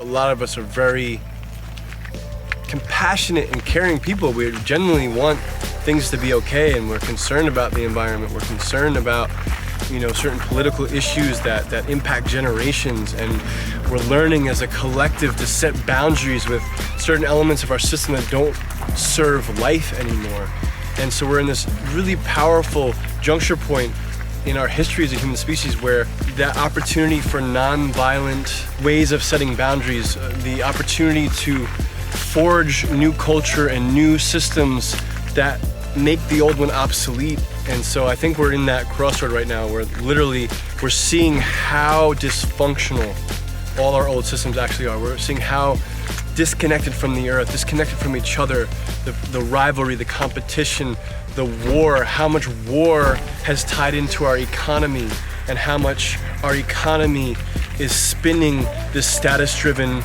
a lot of us are very compassionate and caring people. We genuinely want things to be okay, and we're concerned about the environment. We're concerned about, certain political issues that impact generations, and we're learning as a collective to set boundaries with certain elements of our system that don't serve life anymore. And so we're in this really powerful juncture point in our history as a human species where that opportunity for non-violent ways of setting boundaries, the opportunity to forge new culture and new systems that make the old one obsolete. And so I think we're in that crossroad right now where literally we're seeing how dysfunctional all our old systems actually are. We're seeing how disconnected from the earth, disconnected from each other, the rivalry, the competition, the war, how much war has tied into our economy, and how much our economy is spinning this status-driven,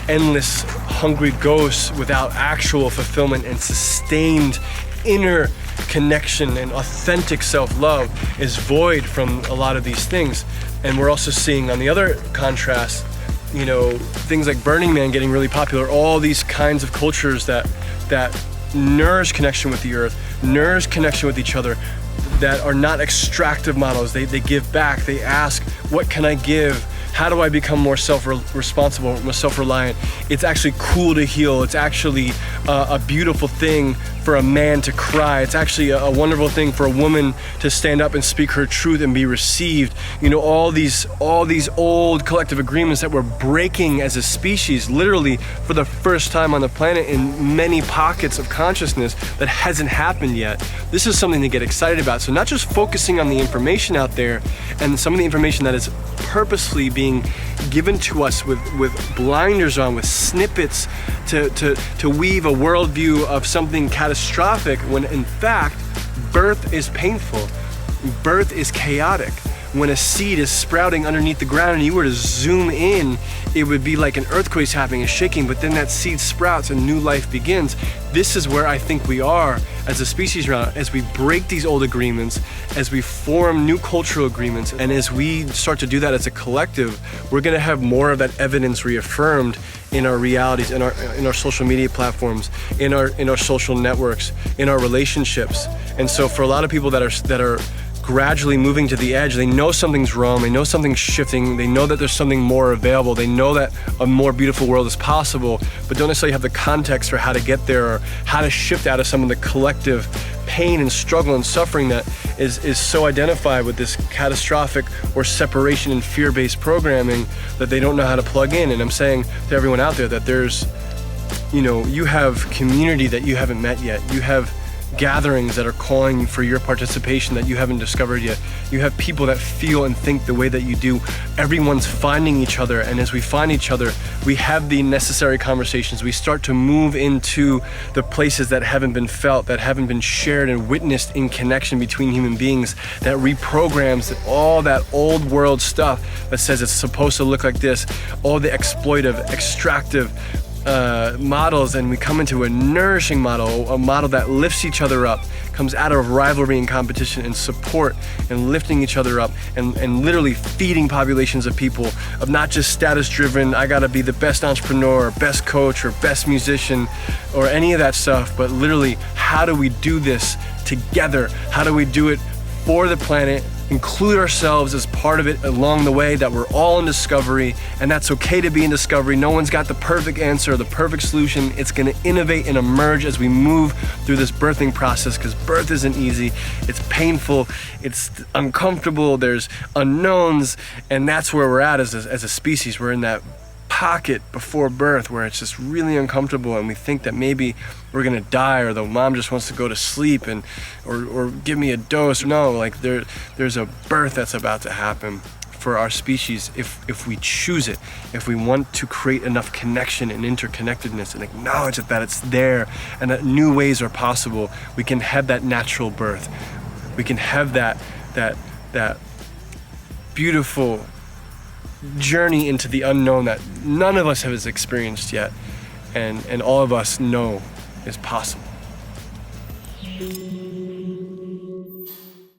endless, hungry ghost without actual fulfillment and sustained inner connection and authentic self-love is void from a lot of these things. And we're also seeing, on the other contrast, things like Burning Man getting really popular, all these kinds of cultures that nourish connection with the earth, nourish connection with each other, that are not extractive models. They give back. They ask, what can I give? How do I become more self-responsible, more self-reliant? It's actually cool to heal. It's actually a beautiful thing for a man to cry. It's actually a wonderful thing for a woman to stand up and speak her truth and be received. All these old collective agreements that we're breaking as a species, literally for the first time on the planet in many pockets of consciousness that hasn't happened yet. This is something to get excited about. So not just focusing on the information out there and some of the information that is purposely being given to us with blinders on, with snippets to weave a worldview of something catastrophic, when in fact birth is painful, birth is chaotic. When a seed is sprouting underneath the ground and you were to zoom in, it would be like an earthquake's happening, a shaking, but then that seed sprouts and new life begins. This is where I think we are as a species right now, as we break these old agreements, as we form new cultural agreements, and as we start to do that as a collective, we're gonna have more of that evidence reaffirmed in our realities, in our social media platforms, in our social networks, in our relationships. And so for a lot of people that are gradually moving to the edge, they know something's wrong, they know something's shifting, they know that there's something more available, they know that a more beautiful world is possible, but don't necessarily have the context for how to get there or how to shift out of some of the collective pain and struggle and suffering that is so identified with this catastrophic or separation and fear-based programming that they don't know how to plug in. And I'm saying to everyone out there that there's, you have community that you haven't met yet. You have gatherings that are calling for your participation that you haven't discovered yet. You have people that feel and think the way that you do. Everyone's finding each other, and as we find each other, we have the necessary conversations. We start to move into the places that haven't been felt, that haven't been shared and witnessed in connection between human beings, that reprograms all that old world stuff that says it's supposed to look like this, all the exploitive, extractive models, and we come into a nourishing model, a model that lifts each other up, comes out of rivalry and competition and support and lifting each other up, and literally feeding populations of people of not just status driven, I gotta be the best entrepreneur or best coach or best musician or any of that stuff, but literally how do we do this together? How do we do it for the planet, include ourselves as part of it along the way, that we're all in discovery, and that's okay to be in discovery. No one's got the perfect answer or the perfect solution. It's gonna innovate and emerge as we move through this birthing process, because birth isn't easy, it's painful, it's uncomfortable, there's unknowns, and that's where we're at as a species. We're in that pocket before birth where it's just really uncomfortable, and we think that maybe we're gonna die, or the mom just wants to go to sleep and or give me a dose. No, like there's a birth that's about to happen for our species if we choose it, if we want to create enough connection and interconnectedness and acknowledge that it's there and that new ways are possible. We can have that natural birth. We can have that beautiful journey into the unknown that none of us has experienced yet, and all of us know is possible.